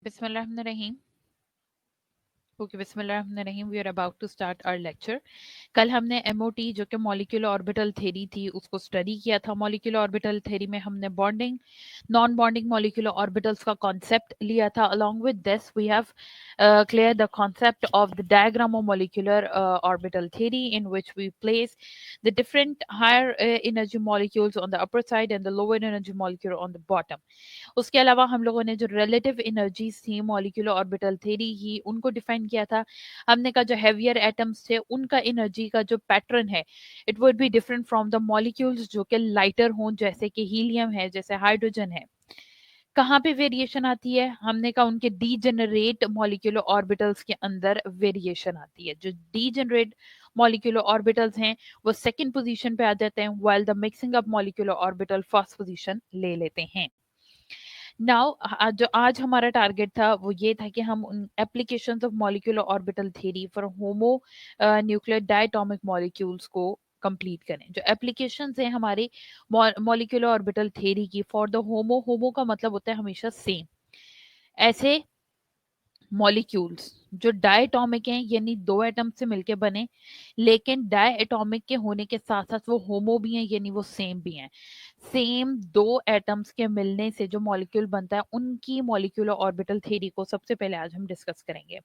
बिस्मिल्लाहिर्रहमानिर्रहीम। ओके, बिस्मिल्लाहिर्रहमानिर्रहीम। We are about to start our lecture. कल हमने एमओटी जो कि मॉलिक्यूलर ऑर्बिटल थ्योरी थी उसको स्टडी किया था। मॉलिक्यूलर ऑर्बिटल थ्योरी में हमने bonding, non bonding molecular orbitals का कॉन्सेप्ट लिया था। Along with this we have clear the concept of the diagram of molecular orbital theory, in which we place the different higher energy molecules on the upper side and the lower energy molecule on the bottom. उसके अलावा हम लोगों ने जो relative energies थी molecular orbital theory ही उनको define किया था। हमने कहा जो हैवियर एटम्स थे उनका एनर्जी का जो पैटर्न है it would be different from the molecules जो कि लाइटर हों, जैसे कि हीलियम है, जैसे हाइड्रोजन है। कहाँ पे वेरिएशन आती है? हमने कहा उनके डीजेनरेट मॉलिक्यूलर ऑर्बिटल्स के अंदर वेरिएशन आती है। जो डीजेनरेट मॉलिक्यूलर ऑर्बिटल्स हैं वो सेकंड पोजीशन पे आ जाते हैं, while the mixing up molecular orbital first position ले लेते हैं। नाउ जो आज हमारा टारगेट था वो ये था कि हम उन applications of molecular orbital theory for homo nuclear diatomic molecules को कंप्लीट करें। जो एप्लीकेशंस हैं हमारे मॉलिक्यूलर ऑर्बिटल थ्योरी की फॉर द होमो, होमो का मतलब होता है हमेशा सेम, ऐसे मॉलिक्यूल्स जो डायटोमिक हैं यानी दो एटम से मिलके बने, लेकिन डाई एटॉमिक के होने के साथ साथ वो होमो भी हैं यानी वो सेम भी हैं। सेम दो एटम्स के मिलने से जो मॉलिक्यूल बनता है उनकी मॉलिक्यूलर ऑर्बिटल थ्योरी को सबसे पहले आज हम डिस्कस करेंगे।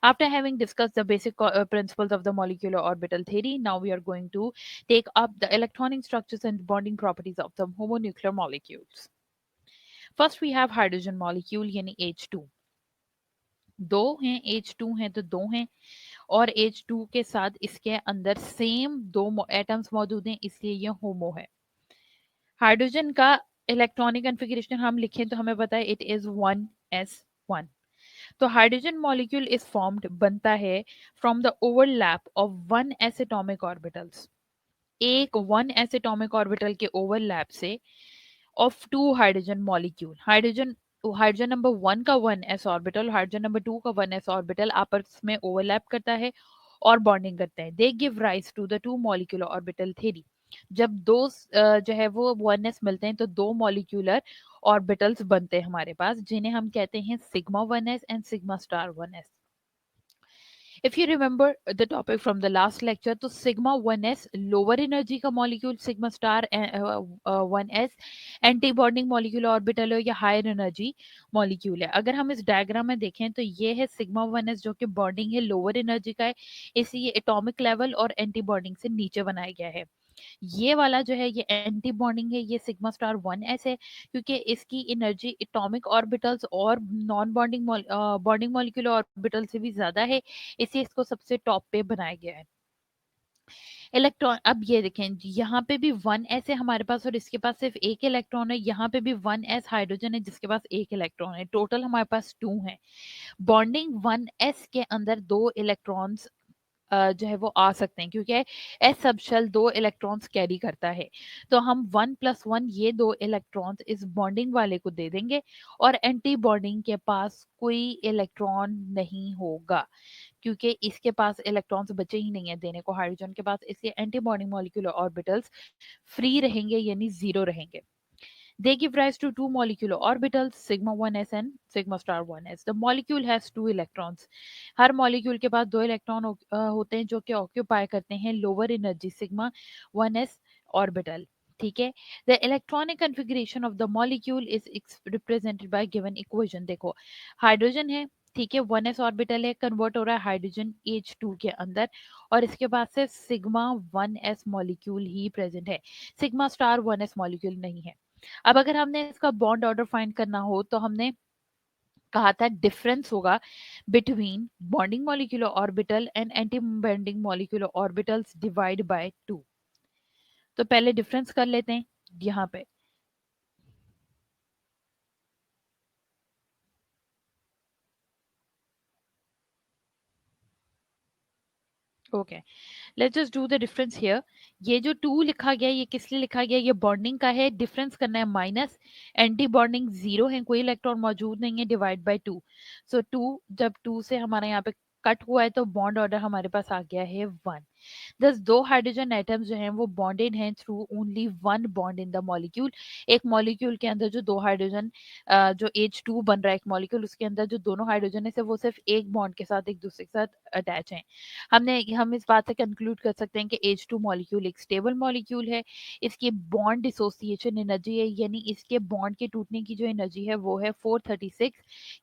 After having discussed the basic principles of the molecular orbital theory, now we are going to take up the electronic structures and bonding properties of the homonuclear molecules. First we have hydrogen molecule यानी H2। दो हैं, H2 हैं तो दो हैं, और H2 के साथ इसके अंदर सेम दो एटम्स मौजूद हैं, इसलिए ये होमो है। हाइड्रोजन का इलेक्ट्रॉनिक कॉन्फ़िगरेशन हम लिखें तो हमें पता है इट इज 1s1। तो हाइड्रोजन मॉलिक्यूल इज फॉर्म्ड, बनता है from the overlap of 1s atomic orbitals. एक 1s एटॉमिक ऑर्बिटल के ओवरलैप से of two hydrogen molecule. Hydrogen hydrogen number 1 का 1s ऑर्बिटल, हाइड्रोजन नंबर 2 का 1s ऑर्बिटल आपस में ओवरलैप करता है और बॉन्डिंग करते हैं। They give rise to the two molecular orbital theory. जब दो जो है वो 1s मिलते हैं तो दो मॉलिक्यूलर ऑर्बिटल्स बनते हैं हमारे पास, जिन्हें हम कहते हैं sigma 1s and sigma star 1s। If you remember the topic from the last lecture, तो sigma 1s lower energy का molecule, sigma star 1s anti bonding molecule orbital है या higher energy molecule है। अगर हम इस डायग्राम में देखें तो ये है sigma 1s जो कि बॉन्डिंग है लोअर एनर्जी का है, इसलिए एटॉमिक लेवल और एंटी बॉन्डिंग से नीचे बनाया गया है। ये वाला जो है ये एंटी बॉन्डिंग है, ये सिग्मा स्टार 1s है, क्योंकि इसकी एनर्जी एटॉमिक ऑर्बिटल्स और non bonding bonding molecular orbital से भी ज्यादा है, इसलिए इसको सबसे टॉप पे बनाया गया है। इलेक्ट्रॉन, अब ये देखें यहाँ पे भी 1s है हमारे पास और इसके पास सिर्फ एक इलेक्ट्रॉन है। यहाँ पे भी 1s हाइड्रोजन है जिसके पास एक इलेक्ट्रॉन है। टोटल हमारे पास 2 है। बॉन्डिंग 1s के अंदर दो इलेक्ट्रॉन्स जो है वो आ सकते हैं, क्योंकि एस सब शेल दो इलेक्ट्रॉन्स कैरी करता है। तो हम 1+1 ये दो इलेक्ट्रॉन्स इस बॉन्डिंग वाले को दे देंगे और एंटी बॉन्डिंग के पास कोई इलेक्ट्रॉन नहीं होगा, क्योंकि इसके पास इलेक्ट्रॉन्स बचे ही नहीं है देने को हाइड्रोजन के पास, इसलिए anti bonding molecular orbitals free रहेंगे यानी जीरो रहेंगे। They give rise to two molecular orbitals, sigma 1s and sigma star 1s. The molecule has two electrons. Her molecule के पास दो इलेक्ट्रॉन होते हैं जो कि ऑक्यूपाई करते हैं lower energy sigma 1s orbital. ठीक है। The electronic configuration of the molecule is represented by given equation. देखो हाइड्रोजन है, ठीक है, 1s ऑर्बिटल है, कन्वर्ट हो रहा है हाइड्रोजन H2 के अंदर, और इसके बाद से सिग्मा 1s मॉलिक्यूल ही प्रेजेंट है, सिग्मा स्टार 1s मॉलिक्यूल नहीं है। अब अगर हमने इसका बॉन्ड ऑर्डर फाइंड करना हो तो हमने कहा था डिफरेंस होगा between bonding molecular orbital and anti bonding molecular orbitals divide by 2। तो पहले डिफरेंस कर लेते हैं यहाँ पे। Okay, let's just do the difference here. ये जो 2 लिखा गया ये किस लिए लिखा गया? ये बॉन्डिंग का है, डिफरेंस करना है माइनस, एंटी बॉन्डिंग 0 है, कोई इलेक्ट्रॉन मौजूद नहीं है, डिवाइड बाय 2। सो 2 जब 2 से हमारा यहाँ पे कट हुआ है तो बॉन्ड ऑर्डर हमारे पास आ गया है 1। दस दो हाइड्रोजन एटम्स जो हैं वो बॉन्डेड हैं through only one bond in the molecule. एक मॉलिक्यूल के अंदर जो दो हाइड्रोजन जो H2 बन रहा है एक मॉलिक्यूल, उसके अंदर जो दोनों हाइड्रोजन है वो सिर्फ एक बॉन्ड के साथ एक दूसरे के साथ अटैच हैं। हम इस बात से कंक्लूड कर सकते हैं कि H2 मॉलिक्यूल एक स्टेबल मॉलिक्यूल है। इसकी बॉन्ड डिसोसिएशन एनर्जी है, यानी इसके बॉन्ड के टूटने की जो एनर्जी है वो है 436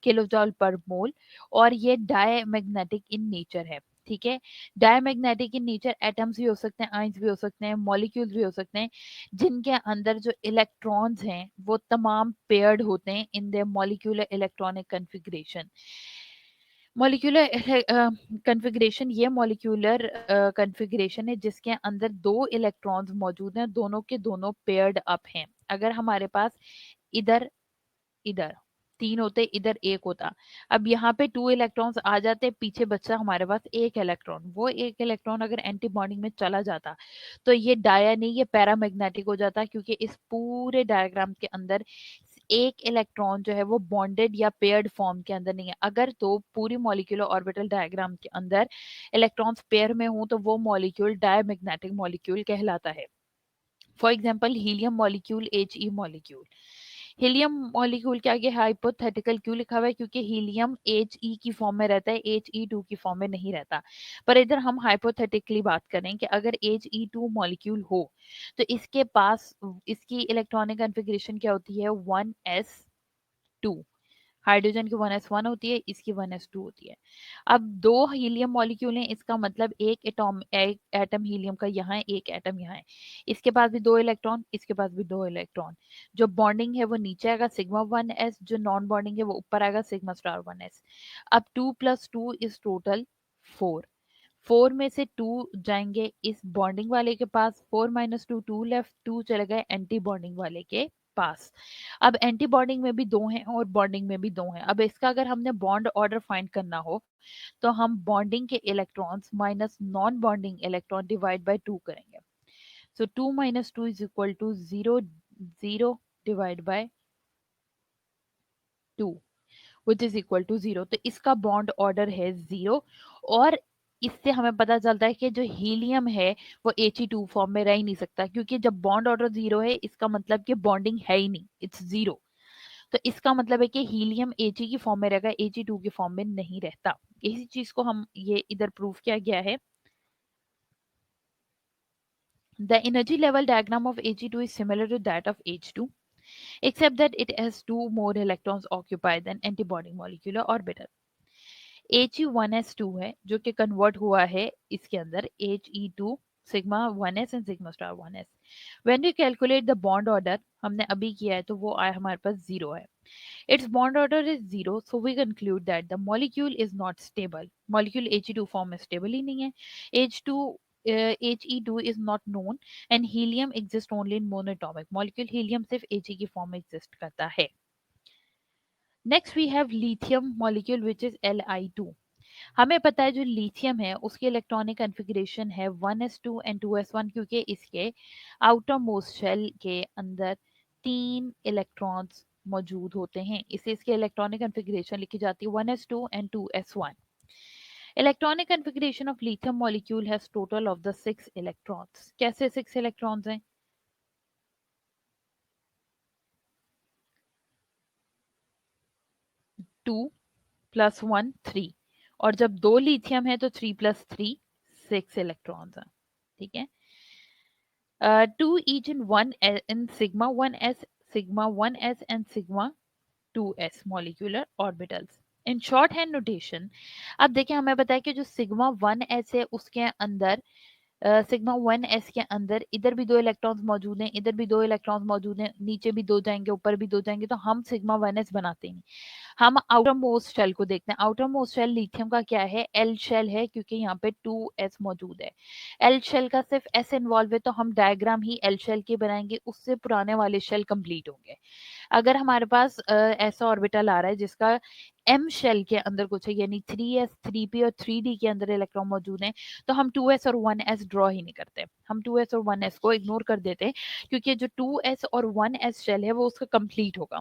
किलो जूल पर मोल, और ये डायमैग्नेटिक इन नेचर है। ठीक है, डायमैग्नेटिक इन नेचर, एटम्स भी हो सकते हैं, आयंस भी हो सकते हैं, मॉलिक्यूल्स भी हो सकते हैं, जिनके अंदर जो इलेक्ट्रॉन्स हैं वो तमाम पेयर्ड होते हैं in the molecular electronic configuration. Molecular configuration ये मॉलिक्यूलर कन्फिग्रेशन है जिसके अंदर दो इलेक्ट्रॉन्स मौजूद हैं, दोनों के दोनों पेयर्ड अप हैं। अगर हमारे पास इधर इधर तीन होते, इधर एक होता, अब यहाँ पे टू इलेक्ट्रॉन्स आ जाते, पीछे बच्चा हमारे पास एक इलेक्ट्रॉन, वो एक इलेक्ट्रॉन अगर एंटी बॉन्डिंग में चला जाता तो ये डाया नहीं, ये पैरामैग्नेटिक हो जाता, क्योंकि इस पूरे डायग्राम के अंदर एक इलेक्ट्रॉन जो है वो बॉन्डेड या पेयर्ड फॉर्म के अंदर नहीं है। अगर तो पूरी मॉलिक्यूलर ऑर्बिटल डायग्राम के अंदर इलेक्ट्रॉन्स पेयर में हो तो वो मॉलिक्यूल डायमैग्नेटिक मॉलिक्यूल कहलाता है। For example helium molecule, He molecule. Helium molecule के आगे हाइपोथेटिकल क्यों लिखा हुआ है? क्योंकि हीलियम He की फॉर्म में रहता है, He2 की फॉर्म में नहीं रहता। पर इधर हम हाइपोथेटिकली बात करें कि अगर He2 मॉलिक्यूल हो तो इसके पास इसकी इलेक्ट्रॉनिक कॉन्फ़िगरेशन क्या होती है? 1s2। हाइड्रोजन की 1s1 होती है, इसकी 1s2 होती है। अब दो हीलियम मॉलिक्यूल हैं, इसका मतलब एक एटम हीलियम का यहाँ है, एक एटम यहाँ है। इसके पास भी दो इलेक्ट्रॉन, इसके पास भी दो इलेक्ट्रॉन। जो बॉन्डिंग है वो नीचे आएगा सिग्मा 1s, जो नॉन बॉन्डिंग है वो ऊपर आएगा सिग्मा स्टार 1s। अब 2 + 2 इज टोटल 4। 4 में से 2 जाएंगे इस बॉन्डिंग वाले के पास, 4 - 2 2 लेफ्ट, 2 चले गए एंटी बॉन्डिंग वाले के पास। अब एंटी बॉन्डिंग में भी दो हैं और बॉन्डिंग में भी दो हैं। अब इसका अगर हमने बॉन्ड ऑर्डर फाइंड करना हो तो हम बॉन्डिंग के electrons minus non bonding electron divide by 2 करेंगे। So 2 - 2 is equal to 0, 0 divide by 2 which is equal to 0। तो इसका बॉन्ड ऑर्डर है 0, और इससे हमें पता चलता है कि जो हीलियम है वो He2 फॉर्म में रह ही नहीं सकता, क्योंकि जब बॉन्ड ऑर्डर 0 है इसका मतलब कि बॉन्डिंग है ही नहीं, इट्स 0। तो इसका मतलब है कि हीलियम He की फॉर्म में रहेगा, He2 की फॉर्म में नहीं रहता। इसी चीज को हम ये इधर प्रूव किया गया है। The energy level diagram of He2 is similar to that of H2, except that it has two more electrons occupied than antibody molecular orbital. He1s2 है जो कि कन्वर्ट हुआ है इसके अंदर He2 sigma 1s and sigma star 1s। When you calculate the bond order, हमने अभी किया है तो वो आया हमारे पास 0 है। Its bond order is 0, so we conclude that the molecule is not stable. Molecule He2 form में stable ही नहीं है। H2 He2 is not known and helium exists only in monatomic molecule. Helium सिर्फ He की form में exist करता है। Next we have lithium molecule which is Li2। हमें पता है जो लिथियम है उसकी इलेक्ट्रॉनिक कॉन्फ़िगरेशन है 1s2 एंड 2s1, क्योंकि इसके आउटर मोस्ट शेल के अंदर 3 इलेक्ट्रॉन्स मौजूद होते हैं, इसे इसके इलेक्ट्रॉनिक कॉन्फ़िगरेशन लिखी जाती है 1s2 and 2s1। Electronic configuration of lithium molecule has total of the 6 electrons. कैसे 6 इलेक्ट्रॉन्स हैं? 2 + 1 3, और जब दो लिथियम है तो 3 + 3 6 इलेक्ट्रॉन्स हैं। ठीक है, 2 each in 1 in sigma 1s, sigma 1s and sigma 2s molecular orbitals। In short hand notation, अब देखिए हमें पता है कि जो सिग्मा 1s है उसके अंदर सिग्मा 1s के अंदर इधर भी दो इलेक्ट्रॉन्स मौजूद हैं, इधर भी दो इलेक्ट्रॉन्स मौजूद हैं, नीचे भी दो जाएंगे, ऊपर भी दो जाएंगे, तो हम सिग्मा 1s बनाते हैं। हम आउटर मोस्ट शेल को देखते हैं। आउटर मोस्ट शेल लिथियम का क्या है? एल शेल है, क्योंकि यहाँ पे 2s मौजूद है। एल शेल का सिर्फ s इन्वॉल्व है, तो हम डायग्राम ही एल शेल की बनाएंगे, उससे पुराने वाले शेल कंप्लीट होंगे। अगर हमारे पास ऐसा ऑर्बिटल आ रहा है जिसका एम शेल के अंदर कुछ है, यानी 3s 3p और 3d के अंदर इलेक्ट्रॉन मौजूद हैं, तो हम 2s और 1s ड्रॉ ही नहीं करते, हम 2s और 1s को इग्नोर कर देते हैं, क्योंकि जो 2s और 1s शेल है वो उसका कंप्लीट होगा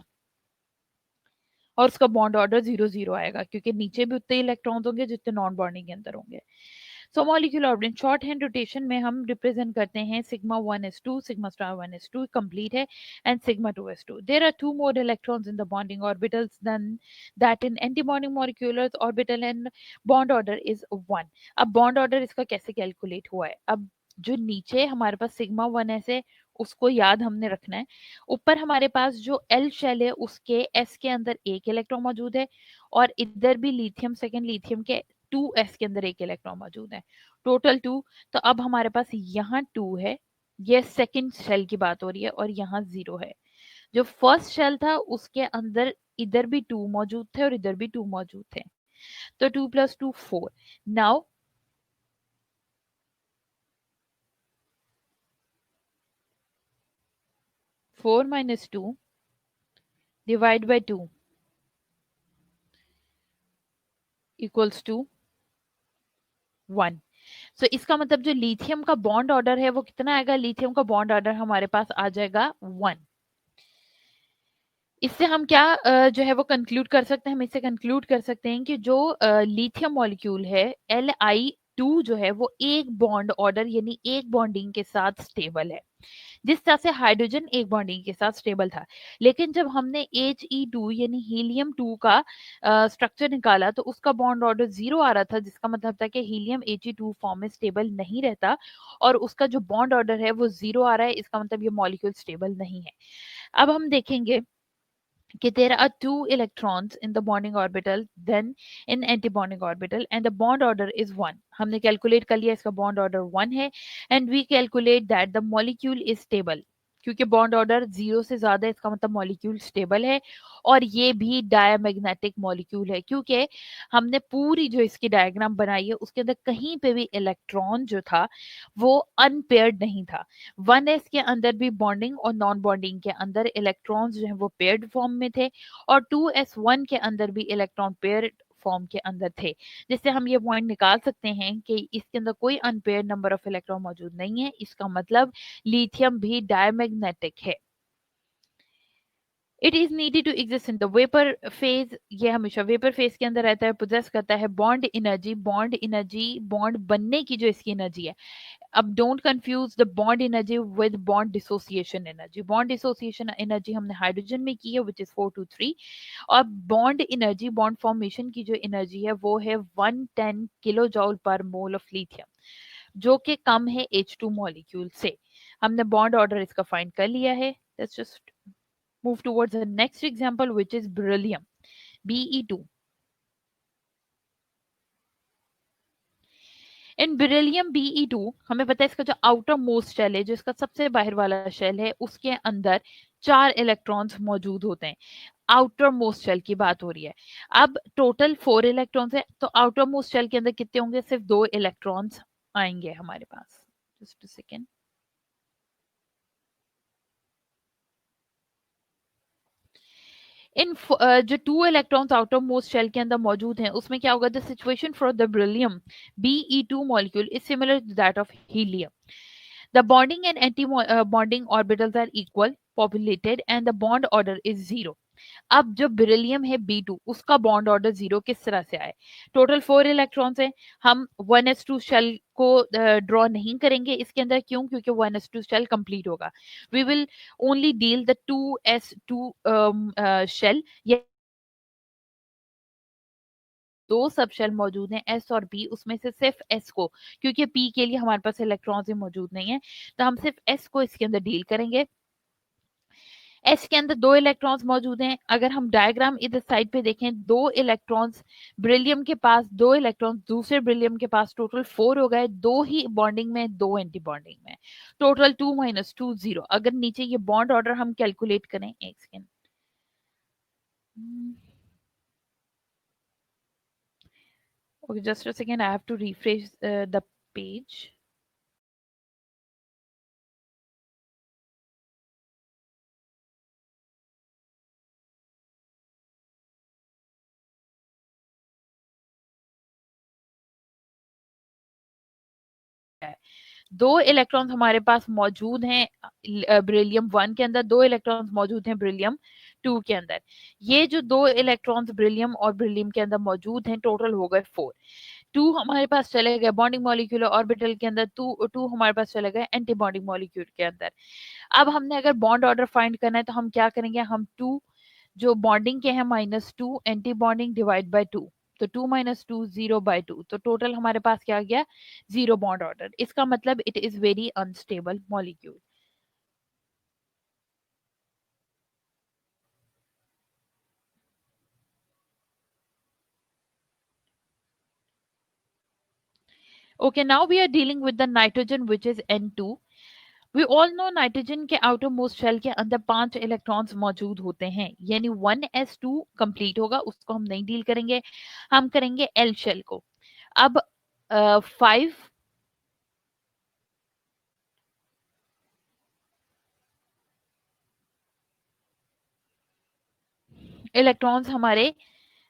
और उसका बॉन्ड ऑर्डर 0 0 आएगा, क्योंकि नीचे भी उतने इलेक्ट्रॉन्स होंगे जितने नॉन बॉन्डिंग के अंदर होंगे। So molecular orbital short hand rotation में हम रिप्रेजेंट करते हैं sigma 1s2, sigma star 1s2 complete है, and sigma 2s2. There are two more electrons in the bonding orbitals than that in anti bonding molecular orbital, and bond order is 1. अब bond order इसका कैसे calculate हुआ है? अब जो नीचे हमारे पास सिग्मा 1s है उसको याद हमने रखना है. ऊपर हमारे पास जो एल शेल है उसके एस के अंदर एक इलेक्ट्रॉन मौजूद है, और इधर भी लिथियम सेकेंड लिथियम के 2s के अंदर एक इलेक्ट्रॉन मौजूद है, टोटल 2. तो अब हमारे पास यहाँ 2 है, ये सेकेंड शेल की बात हो रही है, और यहाँ 0 है. जो फर्स्ट शेल था उसके अंदर इधर भी 2 मौजूद थे और इधर भी 2 मौजूद थे, तो 2 + 2 4. Now 4 - 2 divide by 2 equals to 1. So इसका मतलब जो लिथियम का बॉन्ड ऑर्डर है वो कितना आएगा? लिथियम का बॉन्ड ऑर्डर हमारे पास आ जाएगा 1. इससे हम क्या जो है वो कंक्लूड कर सकते हैं? हम इससे कंक्लूड कर सकते हैं कि जो लिथियम मॉलिक्यूल है Li2 जो है वो एक बॉन्ड ऑर्डर यानी एक बॉन्डिंग के साथ स्टेबल है, जिस तरह से हाइड्रोजन एक बॉन्डिंग के साथ स्टेबल था. लेकिन जब हमने He2 यानी हीलियम 2 का स्ट्रक्चर निकाला तो उसका बॉन्ड ऑर्डर 0 आ रहा था, जिसका मतलब था कि हीलियम He2 फॉर्म में स्टेबल नहीं रहता, और उसका जो बॉन्ड ऑर्डर है वो 0 आ रहा है. इसका मतलब ये मॉलिक्यूल स्टेबल नहीं है. अब हम देखेंगे कि there are two electrons in the bonding orbital then in antibonding orbital and the bond order is 1. हमने कैलकुलेट कर लिया इसका बॉन्ड ऑर्डर 1 है, and we calculate that the molecule is stable. क्योंकि बॉन्ड ऑर्डर 0 से ज्यादा है इसका मतलब मॉलिक्यूल स्टेबल है, और ये भी डायमैग्नेटिक मॉलिक्यूल है, क्योंकि हमने पूरी जो इसकी डायग्राम बनाई है उसके अंदर कहीं पे भी इलेक्ट्रॉन जो था वो अनपेयर्ड नहीं था. 1s के अंदर भी बॉन्डिंग और नॉन बॉन्डिंग के अंदर इलेक्ट्रॉन्स जो है वो पेयर्ड फॉर्म में थे, और 2s1 के अंदर भी इलेक्ट्रॉन पेयर्ड फॉर्म के अंदर थे, जिससे हम ये पॉइंट निकाल सकते हैं कि इसके अंदर कोई अनपेयर्ड नंबर ऑफ इलेक्ट्रॉन मौजूद नहीं है. इसका मतलब लिथियम भी डायमैग्नेटिक है. It is needed to exist in the vapour phase. ये हमेशा वेपर फेज के अंदर रहता है, पोजेस करता है bond energy. Bond energy bond बनने की जो इसकी एनर्जी है. अब don't confuse the bond energy with bond dissociation energy. Bond dissociation energy हमने हाइड्रोजन में की है विच इज 423, और बॉन्ड एनर्जी बॉन्ड फॉर्मेशन की जो एनर्जी है वो है 110 kilo joule per mole of lithium, जो कि कम है H2 मॉलिक्यूल से. हमने बॉन्ड ऑर्डर इसका फाइंड कर लिया है. Let's just move towards the next example, which is beryllium, Be2. In beryllium Be2 हमें पता है इसका जो आउटर मोस्ट शेल है, जो इसका सबसे बाहर वाला शेल है, उसके अंदर 4 इलेक्ट्रॉन्स मौजूद होते हैं. आउटर मोस्ट शेल की बात हो रही है. अब टोटल 4 इलेक्ट्रॉन्स है, तो आउटर मोस्ट शेल के अंदर कितने होंगे? सिर्फ 2 इलेक्ट्रॉन्स आएंगे हमारे पास. Just a second. इन जो 2 इलेक्ट्रॉन्स आउटर मोस्ट शेल के अंदर मौजूद हैं उसमें क्या होगा? The situation for the beryllium Be2 molecule is similar to that of helium. The bonding and anti-bonding orbitals are equal, populated, and the bond order is 0. अब जो बेरिलियम है B2 उसका बॉन्ड ऑर्डर 0 किस तरह से आए? टोटल 4 इलेक्ट्रॉन्स हैं. हम 1s2 शेल को ड्रॉ नहीं करेंगे इसके अंदर. क्यों? क्योंकि 1s2 शेल कंप्लीट होगा. We will only deal the 2s2 shell. ये दो सब शेल मौजूद हैं एस और पी, उसमें से सिर्फ एस को, क्योंकि पी के लिए हमारे पास इलेक्ट्रॉन्स ही मौजूद नहीं है, तो हम सिर्फ एस को इसके अंदर डील करेंगे. एस के अंदर 2 इलेक्ट्रॉन्स मौजूद हैं. अगर हम डायग्राम इधर साइड पे देखें, 2 इलेक्ट्रॉन्स बेरिलियम के पास, 2 इलेक्ट्रॉन्स दूसरे बेरिलियम के पास, टोटल 4 हो गए. 2 ही बॉन्डिंग में, 2 एंटी बॉन्डिंग में, टोटल 2 - 2 0. अगर नीचे ये बॉन्ड ऑर्डर हम कैलकुलेट करें, एक second. Okay, just a second. I have to refresh the page. दो इलेक्ट्रॉन्स हमारे पास मौजूद हैं बेरिलियम 1 के अंदर, 2 इलेक्ट्रॉन्स मौजूद हैं बेरिलियम 2 के अंदर. ये जो 2 इलेक्ट्रॉन्स बेरिलियम और बेरिलियम के अंदर मौजूद हैं टोटल हो गए 4. टू हमारे पास चले गए बॉन्डिंग मॉलिक्यूल ऑर्बिटल के अंदर, टू टू हमारे पास चले गए एंटी बॉन्डिंग मॉलिक्यूल के अंदर। अब हमने अगर बॉन्ड ऑर्डर फाइंड करना है तो हम क्या करेंगे, हम टू जो बॉन्डिंग के हैं -2, anti bonding divide by two, तो 2 - 2 0/2, तो टोटल हमारे पास क्या आ गया, जीरो बॉन्ड ऑर्डर। इसका मतलब it is very unstable molecule. Okay, now we are dealing with the nitrogen which is N2. We all know nitrogen के आउटर मोस्ट शेल के अंदर 5 इलेक्ट्रॉन्स मौजूद होते हैं, यानी 1s2 कंप्लीट होगा, उसको हम नहीं डील करेंगे, हम करेंगे एल शेल को। अब 5 इलेक्ट्रॉन्स हमारे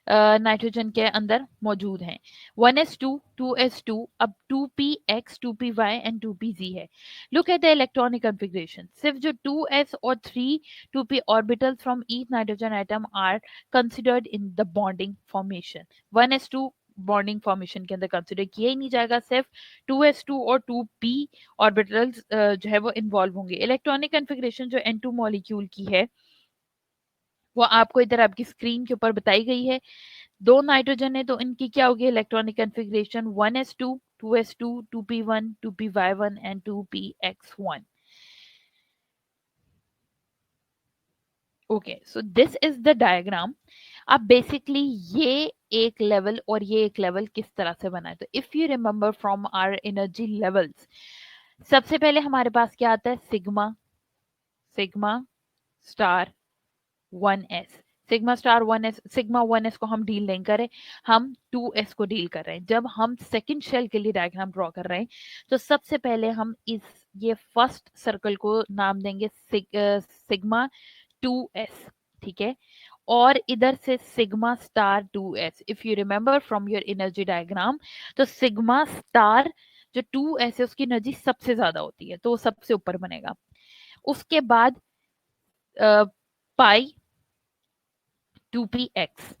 नाइट्रोजन के अंदर मौजूद हैं। 1s2, 2s2, अब 2p(x), 2p(y) एंड 2p(z) है। Look at the electronic configuration. सिर्फ जो 2s और 3 2p orbitals from each nitrogen atom are considered in the bonding formation. 1s2 bonding formation के अंदर कंसिडर किया ही नहीं जाएगा, सिर्फ 2s2 और 2p ऑर्बिटल्स जो है वो इन्वॉल्व होंगे। इलेक्ट्रॉनिक कॉन्फ़िगरेशन जो N2 मॉलिक्यूल की है वो आपको इधर आपकी स्क्रीन के ऊपर बताई गई है। दो नाइट्रोजन है तो इनकी क्या होगी electronic configuration, 1s2, 2s2, 2p1, 2py1 and 2px1। Okay, so this is the diagram. अब बेसिकली ये एक लेवल और ये एक लेवल किस तरह से बना है, तो if you remember from our energy levels, सबसे पहले हमारे पास क्या आता है, sigma, sigma star 1s, sigma star 1s, sigma 1s को हम डील नहीं कर रहे, हम 2s को डील कर रहे हैं। जब हम सेकंड शेल के लिए डायग्राम ड्रॉ कर रहे हैं तो सबसे पहले हम इस ये फर्स्ट सर्कल को नाम देंगे सिग्मा 2s, ठीक है, और इधर से sigma star 2s। If you remember from your energy diagram, तो सिग्मा स्टार जो 2s है उसकी एनर्जी सबसे ज्यादा होती है तो वो सबसे ऊपर बनेगा। उसके बाद पाई 2px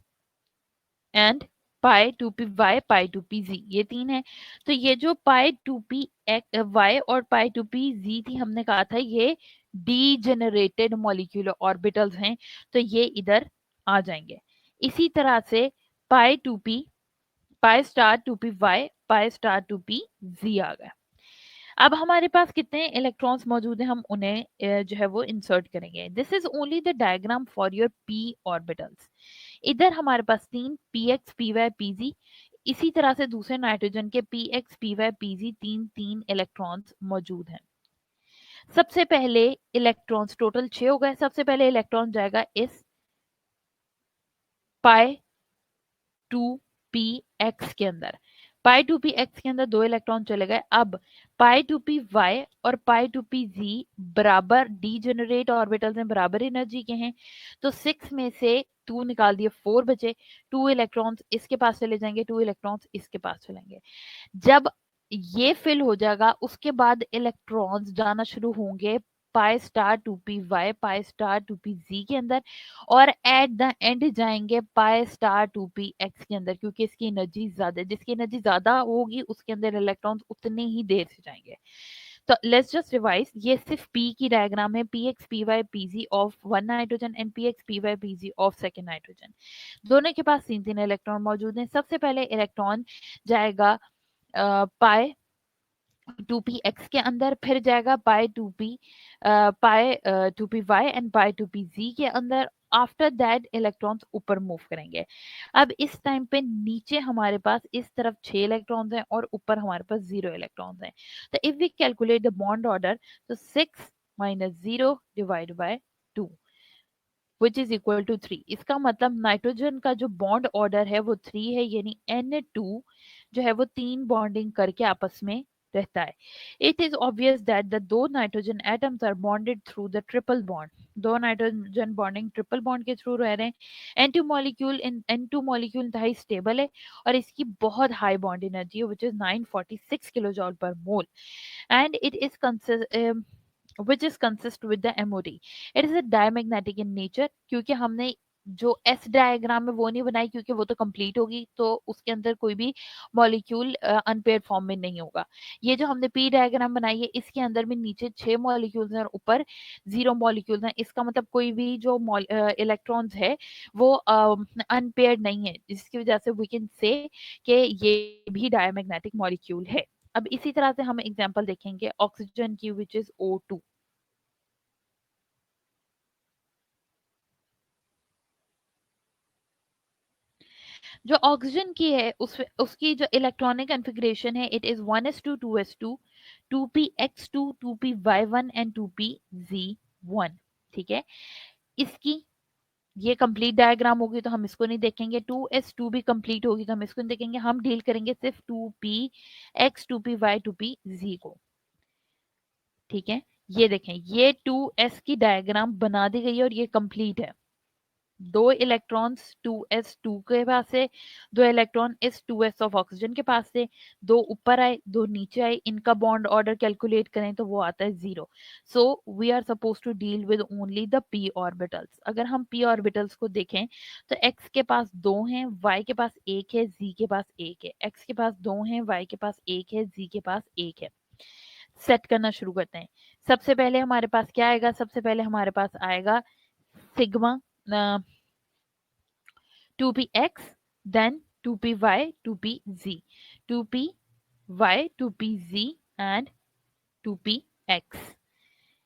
and pi 2py, pi 2pz, ये तीन है। तो ये जो पाई 2py और पाई 2pz थी, हमने कहा था ये डीजेनरेटेड मॉलिक्यूलर ऑर्बिटल्स हैं, तो ये इधर आ जाएंगे। इसी तरह से पाई 2p, pi star 2py, pi star 2pz आ गया। अब हमारे पास कितने इलेक्ट्रॉन्स मौजूद हैं, हम उन्हें जो है वो इंसर्ट करेंगे। This is only the diagram for your p orbitals. इधर हमारे पास तीन px, py, pz, इसी तरह से दूसरे नाइट्रोजन के px, py, pz तीन तीन इलेक्ट्रॉन्स मौजूद हैं। सबसे पहले इलेक्ट्रॉन्स टोटल 6 हो गए। सबसे पहले इलेक्ट्रॉन जाएगा इस पाई 2px के अंदर, पाई 2px के अंदर दो इलेक्ट्रॉन चले गए। अब पाई 2py और पाई 2pz बराबर डीजेनरेट ऑर्बिटल्स में बराबर एनर्जी के हैं, तो 6 में से 2 निकाल दिए, 4 बचे। 2 इलेक्ट्रॉन्स इसके पास चले जाएंगे, 2 इलेक्ट्रॉन्स इसके पास चलेंगे। जब ये फिल हो जाएगा उसके बाद इलेक्ट्रॉन्स जाना शुरू होंगे pi star 2py, pi star 2pz के अंदर, और एट द एंड जाएंगे पाई स्टार 2px के अंदर, क्योंकि इसकी एनर्जी ज्यादा है, जिसकी एनर्जी ज्यादा होगी उसके अंदर इलेक्ट्रॉन्स उतने ही देर से जाएंगे। तो लेट्स जस्ट रिवाइज, ये सिर्फ p की डायग्राम है, px, py, pz of one nitrogen and px, py, pz of second nitrogen. दोनों के पास तीन तीन इलेक्ट्रॉन मौजूद हैं। सबसे पहले इलेक्ट्रॉन जाएगा पाई 2px के अंदर, फिर जाएगा पाई 2p, pi 2py and pi 2pz के अंदर। आफ्टर दैट इलेक्ट्रॉन्स ऊपर मूव करेंगे। अब इस टाइम पे नीचे हमारे पास इस तरफ 6 इलेक्ट्रॉन्स हैं और ऊपर हमारे पास 0 इलेक्ट्रॉन्स हैं। तो if we calculate the bond order, तो 6 - 0 divide by 2 which is equal to 3। इसका मतलब नाइट्रोजन का जो बॉन्ड ऑर्डर है वो 3 है, यानी N2 जो है वो तीन बॉन्डिंग करके आपस में रहता है। It is obvious that the दो nitrogen atoms are bonded through the triple bond. दो नाइट्रोजन बॉन्डिंग ट्रिपल बॉन्ड के थ्रू रह रहे हैं। N2 मॉलिक्यूल इंतहाई स्टेबल है और इसकी बहुत हाई बॉन्ड एनर्जी है which is 946 kilo joule per mole, and it is which is consist with the MOD. It is a diamagnetic in nature, क्योंकि हमने जो एस डायग्राम है वो नहीं बनाई क्योंकि वो तो कंप्लीट होगी, तो उसके अंदर कोई भी मॉलिक्यूल अनपेयर्ड फॉर्म में नहीं होगा। ये जो हमने पी डायग्राम बनाई है इसके अंदर में नीचे 6 मॉलिक्यूल्स हैं और ऊपर 0 मॉलिक्यूल्स हैं। इसका मतलब कोई भी जो इलेक्ट्रॉन्स है वो अनपेयर्ड नहीं है, जिसकी वजह से वी कैन से कि ये भी डायमैग्नेटिक मॉलिक्यूल है। अब इसी तरह से हम एग्जांपल देखेंगे ऑक्सीजन की, विच इज O2। जो ऑक्सीजन की है उसकी जो इलेक्ट्रॉनिक कॉन्फ़िगरेशन है it is 1s2 2s2 2px2 2py1 and 2pz1। ठीक है, इसकी ये कंप्लीट डायग्राम होगी तो हम इसको नहीं देखेंगे, 2s2 भी कंप्लीट होगी तो हम इसको नहीं देखेंगे, हम डील करेंगे सिर्फ 2px 2py 2pz को। ठीक है, ये देखें ये 2s की डायग्राम बना दी गई है और ये कंप्लीट है। दो इलेक्ट्रॉन्स 2s2 के पास है, दो इलेक्ट्रॉन इस 2s ऑफ ऑक्सीजन के पास से, दो ऊपर आए दो नीचे आए, इनका बॉन्ड ऑर्डर कैलकुलेट करें तो वो आता है 0। So we are suppose to deal with only the p orbitals. अगर हम p ऑर्बिटल्स को देखें तो x के पास दो हैं, y के पास एक है, z के पास एक है। x के पास दो हैं, y के पास एक है, z के पास एक है। सेट करना शुरू करते हैं। सबसे पहले हमारे पास क्या आएगा, सबसे पहले हमारे पास आएगा sigma 2px, then 2py, 2pz, 2py, 2pz and 2px।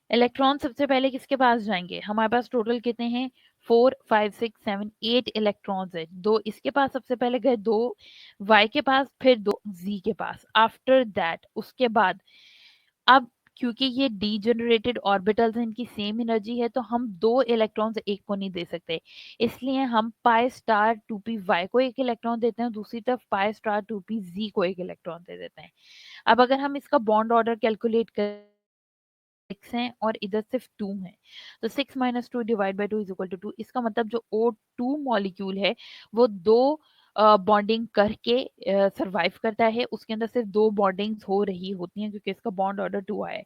Electron सबसे पहले किसके पास जाएंगे, हमारे पास टोटल कितने हैं 4 5 6 7 8 इलेक्ट्रॉन्स है। दो इसके पास सबसे पहले गए, दो y के पास, फिर दो z के पास। आफ्टर दैट उसके बाद अब क्योंकि ये डीजेनरेटेड ऑर्बिटल्स हैं, इनकी सेम एनर्जी है, तो हम दो इलेक्ट्रॉन्स एक को नहीं दे सकते, इसलिए हम पाई स्टार 2p y को एक इलेक्ट्रॉन देते हैं, दूसरी तरफ पाई स्टार 2pz को एक इलेक्ट्रॉन दे देते हैं। अब अगर हम इसका बॉन्ड ऑर्डर कैलकुलेट करें, 6 हैं और इधर सिर्फ 2 हैं, तो 6 minus 2 divide by 2 is equal to 2। इसका मतलब जो O2 मॉलिक्यूल है वो दो बॉन्डिंग करके सरवाइव करता है, उसके अंदर सिर्फ दो बॉन्डिंग्स हो रही होती हैं क्योंकि इसका बॉन्ड ऑर्डर 2 आया है।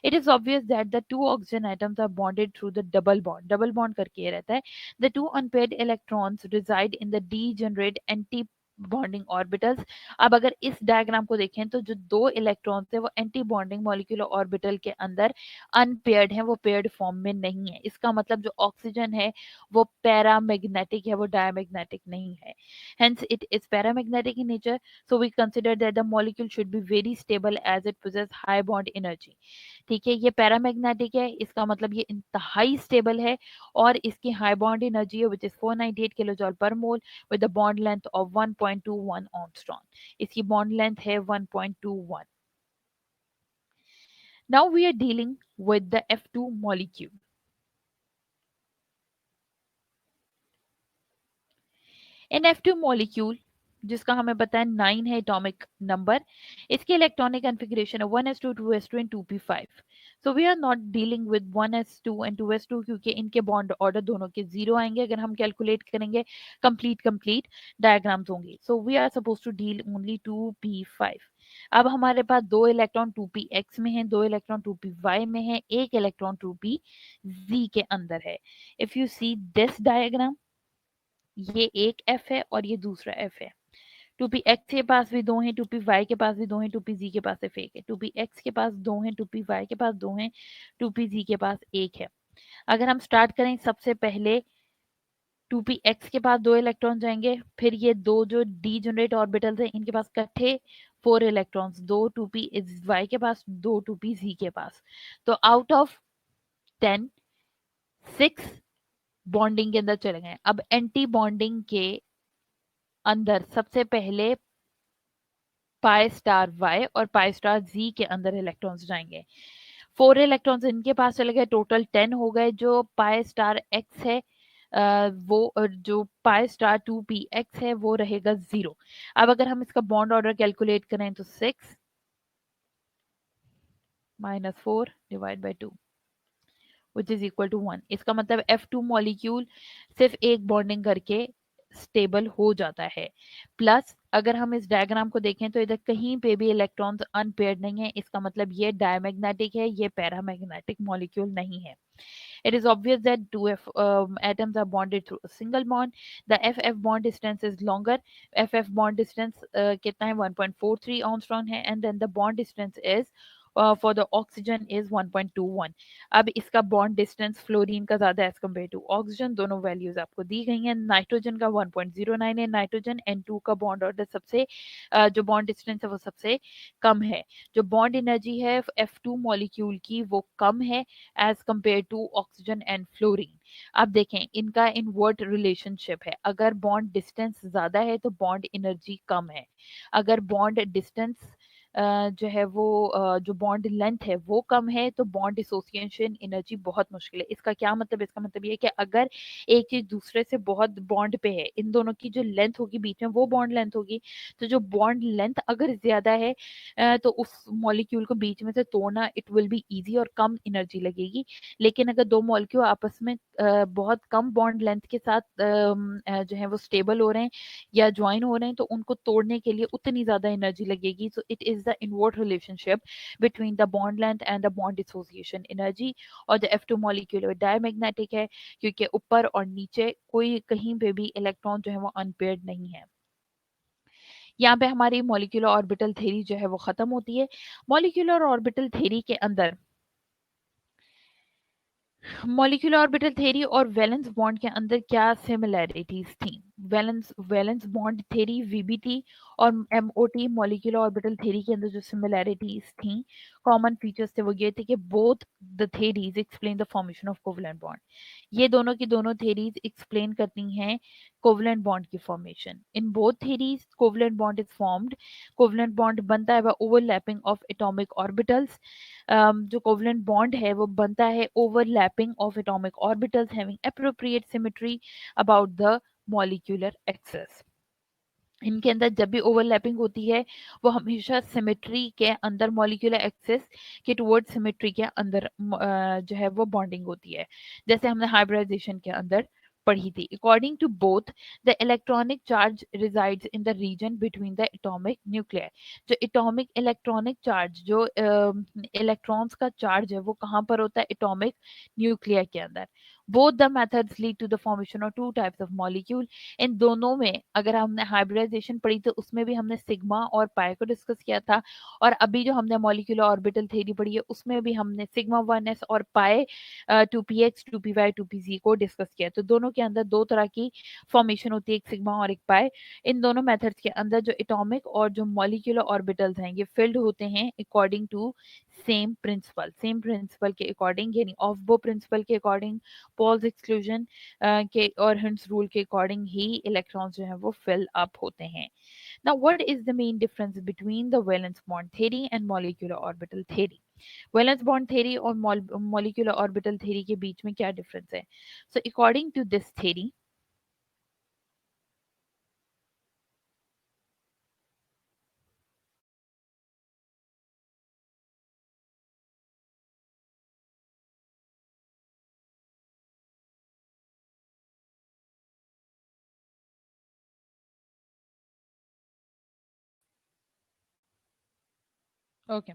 It is obvious that the two oxygen atoms are bonded through the double bond करके ये रहता है। The two unpaired electrons reside in the degenerate anti bonding orbitals. अब अगर इस डायग्राम को देखें तो जो दो इलेक्ट्रॉन्स है वो एंटी बॉन्डिंग मॉलिक्यूलर ऑर्बिटल के अंदर अनपेयर्ड है, वो पेयर्ड फॉर्म में नहीं है। इसका मतलब जो ऑक्सीजन है वो पैरामैग्नेटिक है, वो डायमैग्नेटिक नहीं है। Hence it is paramagnetic in nature, so we consider that the molecule should be very stable as it possess high bond energy. ठीक है, ये पैरामैग्नेटिक है, इसका मतलब ये इंतहाई स्टेबल है और इसकी हाई बॉन्ड एनर्जी है which is 498 kilo joule per mole with the bond length of 1.21 angstrom. इसकी बॉन्ड लेंथ है 1.21। Now we are dealing with the F2 molecule. In F2 molecule, जिसका हमें पता है 9 है एटॉमिक नंबर, इसकी इलेक्ट्रॉनिक कॉन्फ़िगरेशन है 1s2 2s2 and 2p5। So we are not dealing with 1s2 and 2s2 क्योंकि इनके बॉन्ड ऑर्डर दोनों के 0 आएंगे। अगर हम कैलकुलेट करेंगे कंप्लीट डायग्राम्स होंगे। So we are suppose to deal only 2p5। अब हमारे पास दो इलेक्ट्रॉन 2px में है, दो इलेक्ट्रॉन 2py में है, एक इलेक्ट्रॉन 2pz के अंदर है। If you see this diagram, ये एक F है और ये दूसरा F है। 2px के पास भी दो हैं, 2py के पास भी दो हैं, 2pz के पास सिर्फ एक है। 2px के पास दो हैं, 2py के पास दो हैं, 2pz के पास एक है। अगर हम स्टार्ट करें सबसे पहले 2px के पास दो इलेक्ट्रॉन जाएंगे, फिर ये दो जो डीजेनरेट ऑर्बिटल्स हैं इनके पास इकट्ठे 4 इलेक्ट्रॉन्स, दो 2py के पास, दो 2pz के पास। तो आउट ऑफ 10 6 बॉन्डिंग के अंदर चले गए। अब एंटी बॉन्डिंग के अंदर सबसे पहले पाई स्टार वाई और पाई स्टार जी के अंदर इलेक्ट्रॉन्स जाएंगे। 4 इलेक्ट्रॉन्स इनके पास चले गए, टोटल 10 हो गए। जो पाई स्टार एक्स है जो पाई स्टार 2p x है वो रहेगा 0। अब अगर हम इसका बॉन्ड ऑर्डर कैलकुलेट करें तो 6 minus 4 divide by 2 which is equal to 1। इसका मतलब F2 मॉलिक्यूल सिर्फ एक बॉन्डिंग करके स्टेबल हो जाता है। प्लस अगर हम इस डायग्राम को देखें तो इधर कहीं पे भी इलेक्ट्रॉन्स अनपेयर्ड नहीं है, इसका मतलब ये डायमैग्नेटिक है, ये पैरामैग्नेटिक मॉलिक्यूल नहीं है। It is obvious that two atoms are bonded through a single bond. The FF bond distance is longer. FF bond distance कितना है 1.43 angstrom है, and then the bond distance is for the oxygen is 1.21. अब इसका bond distance fluorine का ज्यादा as compare to oxygen, दोनों values आपको दी गई हैं। नाइट्रोजन का 1.09 है, नाइट्रोजन N2 का बॉन्ड ऑर्डर सबसे जो बॉन्ड डिस्टेंस है वो सबसे कम है। जो बॉन्ड एनर्जी है F2 मॉलिक्यूल की वो कम है as compare to oxygen and fluorine. अब देखें इनका इनवर्ट रिलेशनशिप है, अगर बॉन्ड डिस्टेंस ज्यादा है तो बॉन्ड एनर्जी कम है, अगर बॉन्ड डिस्टेंस जो है वो जो बॉन्ड लेंथ है वो कम है तो बॉन्ड डिसोसिएशन एनर्जी बहुत मुश्किल है। इसका क्या मतलब है? इसका मतलब ये है कि अगर एक चीज दूसरे से बहुत बॉन्ड पे है, इन दोनों की जो लेंथ होगी बीच में वो बॉन्ड लेंथ होगी, तो जो बॉन्ड लेंथ अगर ज्यादा है तो उस मॉलिक्यूल को बीच में से तोड़ना इट विल बी इजी और कम एनर्जी लगेगी। लेकिन अगर दो मॉलिक्यूल आपस में बहुत कम बॉन्ड लेंथ के साथ जो है वो स्टेबल हो रहे हैं या ज्वाइन हो रहे हैं तो उनको तोड़ने के लिए उतनी ज्यादा एनर्जी लगेगी। So it is the invert relationship between the bond length and the bond dissociation energy. और द F2 मॉलिक्यूल डायमैग्नेटिक है क्योंकि ऊपर और नीचे कोई कहीं पे भी इलेक्ट्रॉन जो है वो अनपेयर्ड नहीं है। यहाँ पे हमारी मॉलिक्यूलर ऑर्बिटल थ्योरी जो है वो खत्म होती है। मॉलिक्यूलर ऑर्बिटल थ्योरी के अंदर मॉलिक्यूलर ऑर्बिटल थ्योरी और वैलेंस बॉन्ड के अंदर क्या सिमिलैरिटीज थी? Valence valence bond theory VBT और एमओटी मॉलिक्यूलर ऑर्बिटल थ्योरी के अंदर जो सिमिलैरिटीज थी, कॉमन फीचर्स थे, वो ये थे कि both the theories explain the formation of covalent bond. ये दोनों की दोनों थ्योरीज एक्सप्लेन करती हैं कोवलेंट बॉन्ड की फॉर्मेशन। In both theories covalent bond is formed, covalent bond बनता है by overlapping of atomic orbitals. जो कोवलेंट बॉन्ड है वो बनता है overlapping of atomic orbitals having appropriate symmetry about the molecular axes. इनके अंदर जब भी ओवरलैपिंग होती है वो हमेशा सिमेट्री के अंदर, मॉलिक्यूलर एक्सेस के टुवर्ड सिमेट्री के अंदर जो है वो बॉन्डिंग होती है, जैसे हमने हाइब्रिडाइजेशन के अंदर पढ़ी थी। According to both the electronic charge resides in the region between the atomic nuclear. जो एटॉमिक इलेक्ट्रॉनिक चार्ज, जो इलेक्ट्रॉन्स का चार्ज है वो कहाँ पर होता है? एटॉमिक न्यूक्लियर के अंदर। Both the methods lead to the formation of two types of molecule. इन दोनों में अगर हमने हाइब्रिडाइजेशन पढ़ी तो उसमें भी हमने सिग्मा और पाई को डिस्कस किया था, और अभी जो हमने मॉलिक्यूलर ऑर्बिटल थ्योरी पढ़ी है उसमें भी हमने सिग्मा 1s और पाई 2px 2py 2pz को डिस्कस किया। तो दोनों के अंदर दो तरह की फॉर्मेशन होती है, एक सिग्मा और एक पाई। इन दोनों मेथड्स के अंदर जो एटॉमिक और जो मॉलिक्यूलर ऑर्बिटल्स हैं ये फिल्ड होते हैं अकॉर्डिंग टू सेम प्रिंसिपल के अकॉर्डिंग, यानी ऑफ बो प्रिंसिपल के अकॉर्डिंग, पॉल्स एक्सक्लूजन के और हिंट्स रूल के अकॉर्डिंग ही इलेक्ट्रॉन्स जो है वो फिल अप होते हैं। Now what is the main difference between the valence bond theory and molecular orbital theory? Valence bond theory और मॉलिक्यूलर ऑर्बिटल थ्योरी के बीच में क्या डिफरेंस है? So according to this theory, okay,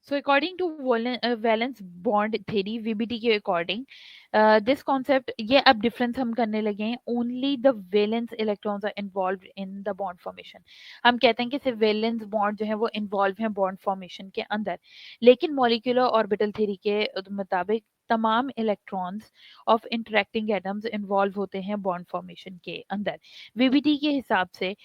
so according to valence bond theory VBT के according this concept, ये अब difference हम करने लगे हैं, only the valence electrons are involved in the bond formation। हम कहते हैं कि सिर्फ valence bond जो है वो involve है bond formation के अंदर, लेकिन molecular orbital theory के मुताबिक तमाम electrons of interacting atoms involve होते हैं बॉन्ड फॉर्मेशन के अंदर। वीबीटी के हिसाब से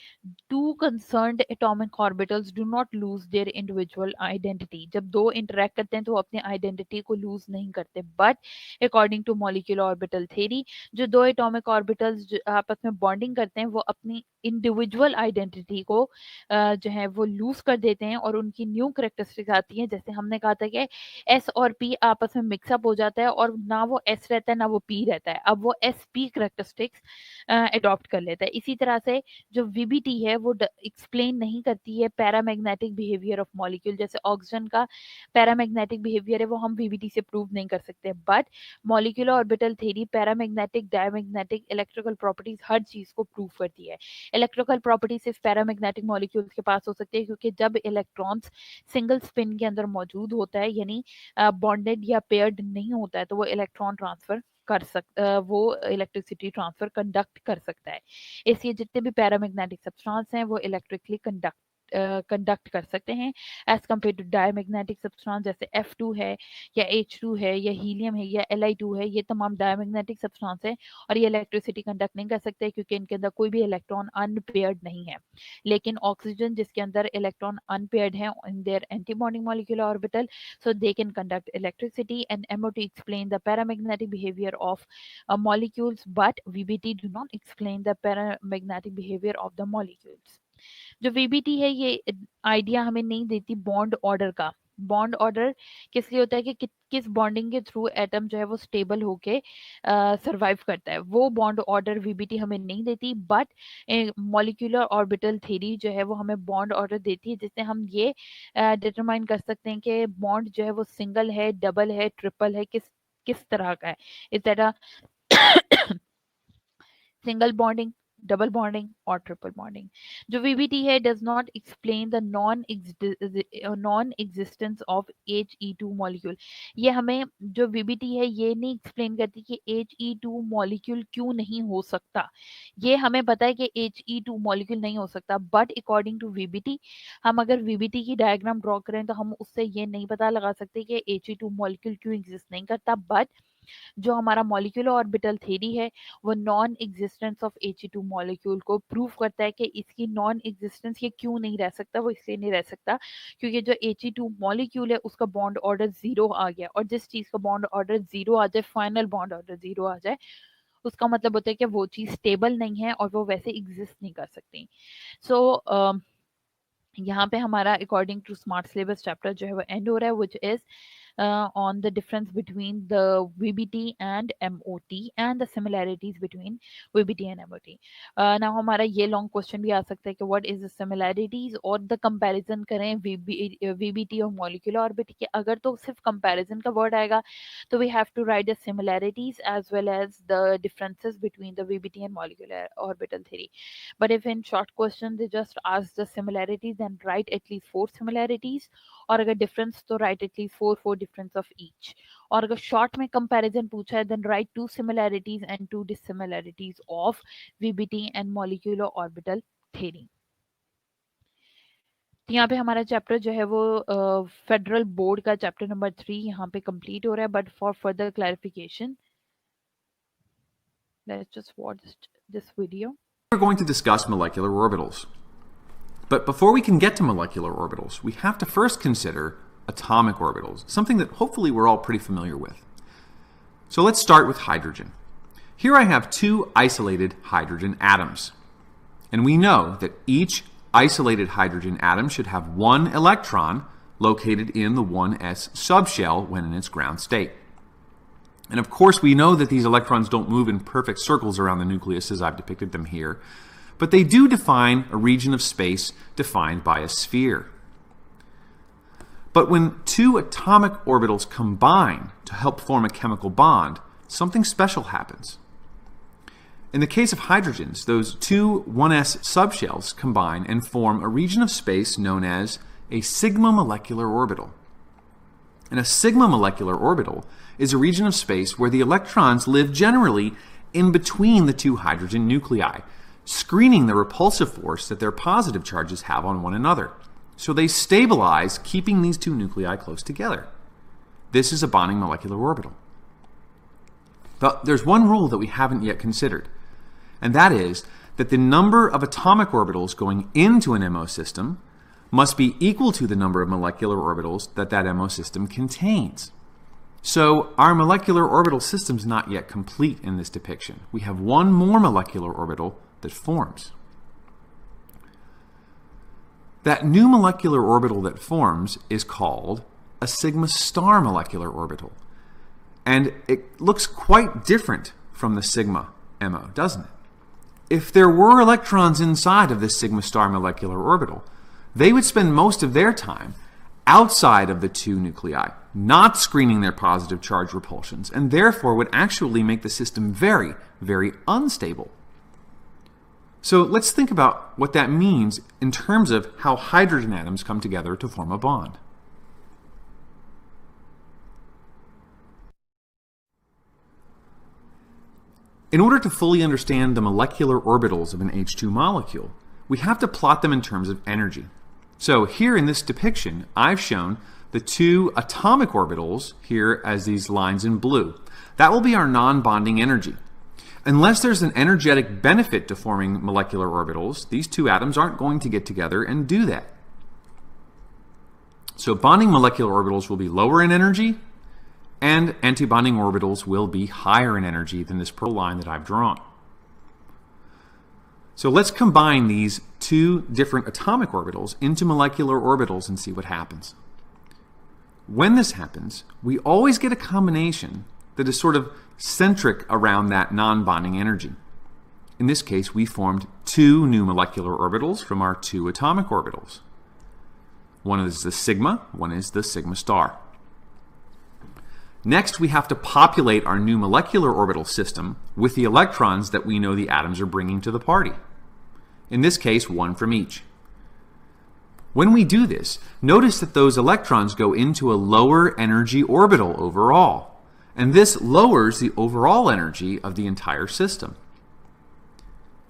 two concerned atomic orbitals do not lose their individual identity। जब दो इंटरेक्ट करते हैं तो वो अपनी आइडेंटिटी को लूज नहीं करते, but according to molecular orbital theory जो दो एटॉमिक ऑर्बिटल्स आपस में बॉन्डिंग करते हैं वो अपनी इंडिविजुअल आइडेंटिटी को जो है वो लूज कर देते हैं और उनकी न्यू करेक्टरिस्टिक्स आती हैं। जैसे हमने कहा था कि एस और पी आपस में मिक्सअप हो जाते जाता है और ना वो S रहता है ना वो P रहता है, अब वो SP करेक्टरिस्टिक्स अडॉप्ट कर लेता है। इसी तरह से जो VBT है वो एक्सप्लेन नहीं करती है पैरामैग्नेटिक बिहेवियर ऑफ मॉलिक्यूल। जैसे ऑक्सीजन का पैरामैग्नेटिक बिहेवियर है वो हम VBT से प्रूव नहीं कर सकते, but molecular orbital theory paramagnetic, diamagnetic, electrical properties हर चीज को प्रूव करती है। इलेक्ट्रिकल प्रॉपर्टी सिर्फ पैरामैग्नेटिक मॉलिक्यूल्स के पास हो सकती है, क्योंकि जब इलेक्ट्रॉन्स सिंगल स्पिन के अंदर मौजूद होता है, यानी बॉन्डेड या पेयर्ड नहीं होता है, तो वो इलेक्ट्रॉन ट्रांसफर कर सकता, वो इलेक्ट्रिसिटी ट्रांसफर कंडक्ट कर सकता है। इसलिए जितने भी पैरामैग्नेटिक सब्सटेंस हैं वो इलेक्ट्रिकली कंडक्ट कर सकते हैं, as compare to diamagnetic substance जैसे F2 है या H2 है या हीलियम है या Li2 है। ये तमाम डायमैग्नेटिक सब्सटेंस है और ये इलेक्ट्रिसिटी कंडक्ट नहीं कर सकते क्योंकि इनके अंदर कोई भी इलेक्ट्रॉन अनपेयर्ड नहीं है। लेकिन ऑक्सीजन जिसके अंदर इलेक्ट्रॉन अनपेयर्ड है in their antibonding molecular orbital, so they can conduct electricity, and MOT explain the paramagnetic behavior of molecules, but VBT do not explain the paramagnetic behavior of the molecules. जो VBT है ये idea हमें नहीं देती bond order का। Bond order किस लिए होता है कि किस बॉन्डिंग के थ्रू एटम जो है वो स्टेबल होके सरवाइव करता है, वो बॉन्ड ऑर्डर VBT हमें नहीं देती, बट मॉलिक्यूलर ऑर्बिटल थ्योरी जो है वो हमें बॉन्ड ऑर्डर देती है, जिससे हम ये डिटरमाइन कर सकते हैं कि बॉन्ड जो है वो सिंगल है, डबल है, ट्रिपल है, किस किस तरह का है। इस तरह सिंगल बॉन्डिंग, डबल बॉन्डिंग और ट्रिपल बॉन्डिंग। जो VBT है does not explain the non existence of He2 molecule. ये हमें जो VBT है ये नहीं एक्सप्लेन करती कि He2 मॉलिक्यूल क्यों नहीं हो सकता। ये हमें पता है कि He2 मॉलिक्यूल नहीं हो सकता, बट अकॉर्डिंग टू VBT हम अगर VBT की डायग्राम ड्रॉ करें तो हम उससे ये नहीं पता लगा सकते कि He2 मॉलिक्यूल क्यों एग्जिस्ट नहीं करता, बट जो हमारा मॉलिक्यूलर ऑर्बिटल थ्योरी है वो non existence of He2 molecule को प्रूव करता है कि इसकी नॉन एग्जिस्टेंस ये क्यों नहीं रह सकता। वो इसलिए नहीं रह सकता क्योंकि जो He2 मॉलिक्यूल है उसका बॉन्ड ऑर्डर 0 आ गया, और जिस चीज का बॉन्ड ऑर्डर 0 आ जाए, फाइनल बॉन्ड ऑर्डर 0 आ जाए, उसका मतलब होता है कि वो चीज स्टेबल नहीं है और वो वैसे एग्जिस्ट नहीं कर सकती। सो यहाँ पे हमारा according to smart syllabus chapter जो है वो एंड हो रहा है, which is on the difference between the VBT and MOT and the similarities between VBT and MOT. Now हमारा ये long question भी आ सकता है कि what is the similarities और the comparison करें VBT और molecular orbital के। अगर तो सिर्फ comparison का word आएगा तो we have to write the similarities as well as the differences between the VBT and molecular orbital theory. But if in short question they just ask the similarities, then write at least 4 similarities, और अगर difference तो write at least 4 difference of each, और अगर short में comparison पूछा है then write 2 similarities and 2 dissimilarities of VBT and molecular orbital theory. यहाँ पे हमारा चैप्टर जो है वो फेडरल बोर्ड का चैप्टर नंबर 3 यहाँ पे कंप्लीट हो रहा है, but for further clarification let's just watch this video. We're going to discuss molecular orbitals. But before we can get to molecular orbitals, we have to first consider atomic orbitals, something that hopefully we're all pretty familiar with. So let's start with hydrogen. Here I have 2 isolated hydrogen atoms. And we know that each isolated hydrogen atom should have 1 electron located in the 1s subshell when in its ground state. And of course we know that these electrons don't move in perfect circles around the nucleus as I've depicted them here, but they do define a region of space defined by a sphere. But when 2 atomic orbitals combine to help form a chemical bond, something special happens. In the case of hydrogens, those 2 1s subshells combine and form a region of space known as a sigma molecular orbital. And a sigma molecular orbital is a region of space where the electrons live generally in between the 2 hydrogen nuclei, screening the repulsive force that their positive charges have on one another. So they stabilize, keeping these 2 nuclei close together. This is a bonding molecular orbital. But there's one rule that we haven't yet considered, and that is that the number of atomic orbitals going into an MO system must be equal to the number of molecular orbitals that that MO system contains. So our molecular orbital system is not yet complete in this depiction. We have one more molecular orbital that forms. That new molecular orbital that forms is called a sigma star molecular orbital. And it looks quite different from the sigma MO, doesn't it? If there were electrons inside of this sigma star molecular orbital, they would spend most of their time outside of the two nuclei, not screening their positive charge repulsions, and therefore would actually make the system very, very unstable. So let's think about what that means in terms of how hydrogen atoms come together to form a bond. In order to fully understand the molecular orbitals of an H2 molecule, we have to plot them in terms of energy. So here in this depiction, I've shown the two atomic orbitals here as these lines in blue. That will be our non-bonding energy. Unless there's an energetic benefit to forming molecular orbitals, these two atoms aren't going to get together and do that. So bonding molecular orbitals will be lower in energy, and antibonding orbitals will be higher in energy than this purple line that I've drawn. So let's combine these two different atomic orbitals into molecular orbitals and see what happens. When this happens, we always get a combination that is sort of centric around that non-bonding energy. In this case, we formed two new molecular orbitals from our two atomic orbitals. One is the sigma, one is the sigma star. Next, we have to populate our new molecular orbital system with the electrons that we know the atoms are bringing to the party. In this case, one from each. When we do this, notice that those electrons go into a lower energy orbital overall, and this lowers the overall energy of the entire system.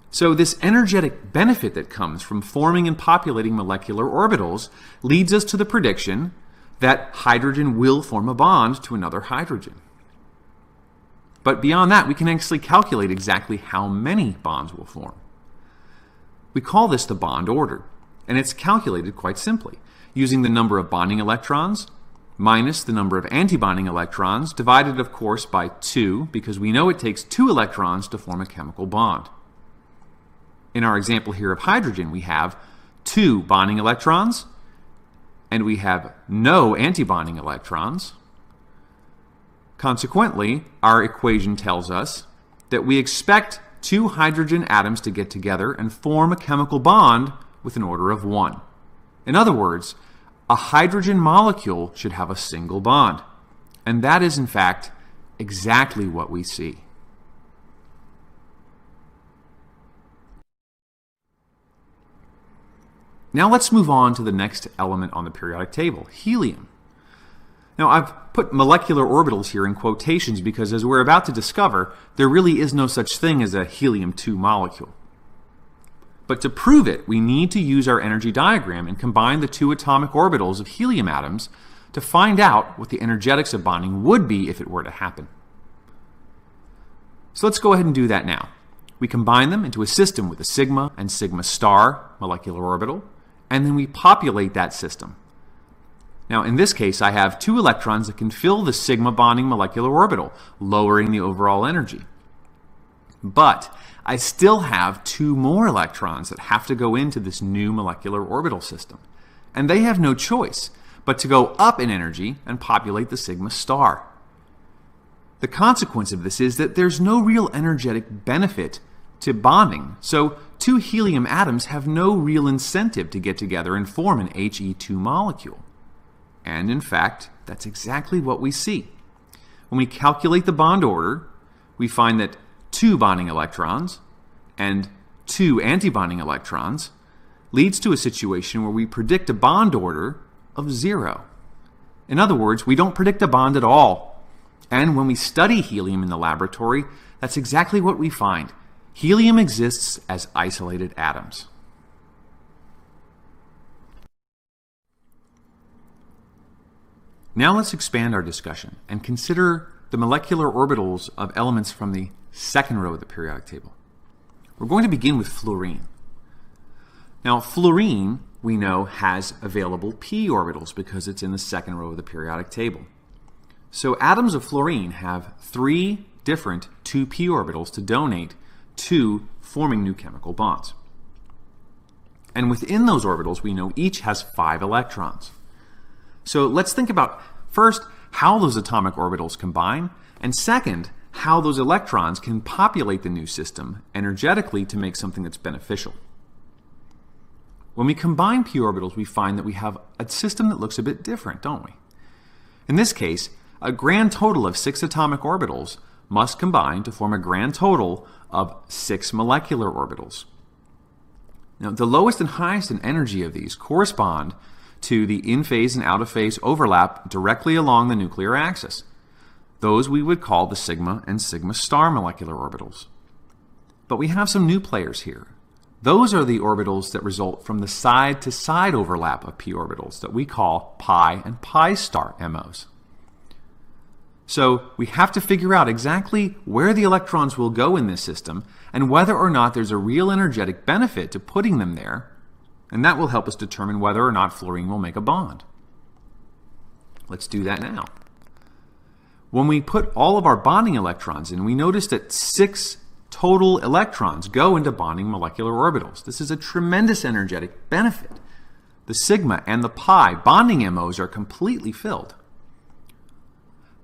So this energetic benefit that comes from forming and populating molecular orbitals leads us to the prediction that hydrogen will form a bond to another hydrogen. But beyond that, we can actually calculate exactly how many bonds will form. We call this the bond order, and it's calculated quite simply, using the number of bonding electrons minus the number of antibonding electrons, divided, of course, by 2, because we know it takes 2 electrons to form a chemical bond. In our example here of hydrogen, we have 2 bonding electrons, and we have no antibonding electrons. Consequently, our equation tells us that we expect 2 hydrogen atoms to get together and form a chemical bond with an order of 1. In other words, a hydrogen molecule should have a single bond. And that is, in fact, exactly what we see. Now let's move on to the next element on the periodic table, helium. Now I've put molecular orbitals here in quotations because, as we're about to discover, there really is no such thing as a helium-2 molecule. But to prove it, we need to use our energy diagram and combine the 2 atomic orbitals of helium atoms to find out what the energetics of bonding would be if it were to happen. So let's go ahead and do that now. We combine them into a system with a sigma and sigma star molecular orbital, and then we populate that system. Now, in this case, I have 2 electrons that can fill the sigma bonding molecular orbital, lowering the overall energy. But I still have 2 more electrons that have to go into this new molecular orbital system. And they have no choice but to go up in energy and populate the sigma star. The consequence of this is that there's no real energetic benefit to bonding, so 2 helium atoms have no real incentive to get together and form an He2 molecule. And in fact, that's exactly what we see. When we calculate the bond order, we find that 2 bonding electrons and 2 antibonding electrons leads to a situation where we predict a bond order of 0. In other words, we don't predict a bond at all. And when we study helium in the laboratory, that's exactly what we find. Helium exists as isolated atoms. Now let's expand our discussion and consider the molecular orbitals of elements from the second row of the periodic table. We're going to begin with fluorine. Now, fluorine, we know, has available p orbitals because it's in the second row of the periodic table. So atoms of fluorine have 3 different 2p orbitals to donate to forming new chemical bonds. And within those orbitals, we know each has 5 electrons. So let's think about, first, how those atomic orbitals combine, and second, how those electrons can populate the new system energetically to make something that's beneficial. When we combine p orbitals, we find that we have a system that looks a bit different, don't we? In this case, a grand total of 6 atomic orbitals must combine to form a grand total of 6 molecular orbitals. Now, the lowest and highest in energy of these correspond to the in-phase and out-of-phase overlap directly along the nuclear axis. Those we would call the sigma and sigma star molecular orbitals. But we have some new players here. Those are the orbitals that result from the side-to-side overlap of p orbitals that we call pi and pi star MOs. So we have to figure out exactly where the electrons will go in this system and whether or not there's a real energetic benefit to putting them there, and that will help us determine whether or not fluorine will make a bond. Let's do that now. When we put all of our bonding electrons in, we notice that 6 total electrons go into bonding molecular orbitals. This is a tremendous energetic benefit. The sigma and the pi bonding MOs are completely filled.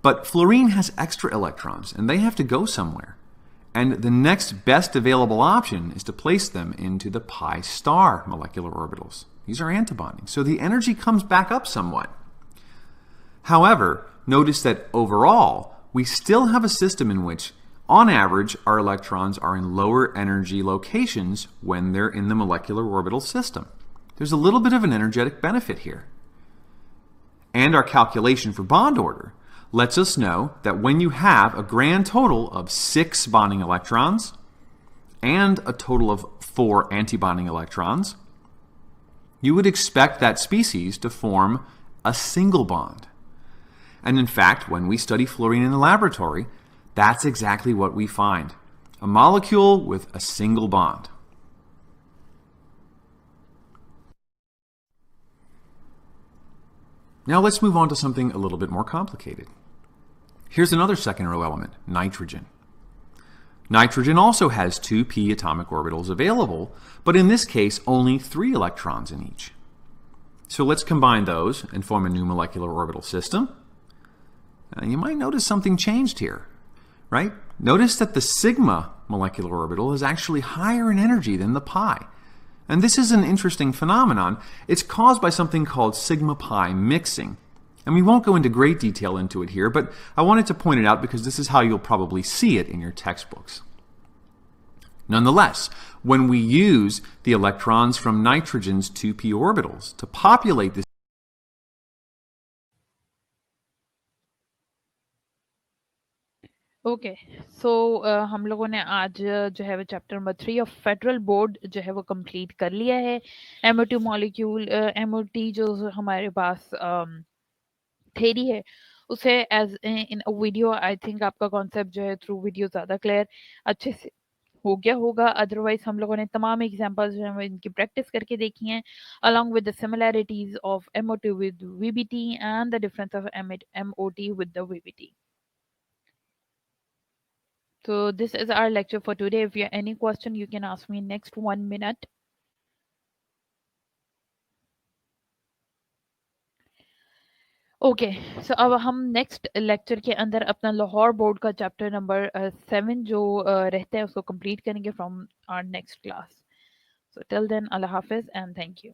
But fluorine has extra electrons, and they have to go somewhere. And the next best available option is to place them into the pi star molecular orbitals. These are antibonding, so the energy comes back up somewhat. However, notice that overall, we still have a system in which, on average, our electrons are in lower energy locations when they're in the molecular orbital system. There's a little bit of an energetic benefit here. And our calculation for bond order lets us know that when you have a grand total of 6 bonding electrons and a total of 4 antibonding electrons, you would expect that species to form a single bond. And in fact, when we study fluorine in the laboratory, that's exactly what we find. A molecule with a single bond. Now let's move on to something a little bit more complicated. Here's another second row element, nitrogen. Nitrogen also has 2 p atomic orbitals available, but in this case only 3 electrons in each. So let's combine those and form a new molecular orbital system. Now, you might notice something changed here. Right? Notice that the sigma molecular orbital is actually higher in energy than the pi. And this is an interesting phenomenon. It's caused by something called sigma-pi mixing. And we won't go into great detail into it here, but I wanted to point it out because this is how you'll probably see it in your textbooks. Nonetheless, when we use the electrons from nitrogen's 2p orbitals to populate this okay so हम लोगों ने आज जो है वो chapter number 3 of federal board जो है वो कंप्लीट कर लिया है MO2 मॉलिक्यूल MOT जो हमारे पास थ्योरी है उसे as in a video I think आपका कॉन्सेप्ट जो है थ्रू वीडियो ज़्यादा क्लियर अच्छे से हो गया होगा अदरवाइज हम लोगों ने तमाम एग्जांपल्स जो है इनकी प्रैक्टिस करके देखी हैं along with the similarities of MO2 with VBT and the difference of MOT with the VBT. So this is our lecture for today. If you have any question, you can ask me next 1 minute. Okay so अब हम next lecture के अंदर अपना Lahore board का chapter number 7 जो रहता है उसको कंप्लीट करेंगे from our next class. So till then अल्लाह हाफिज एंड थैंक यू.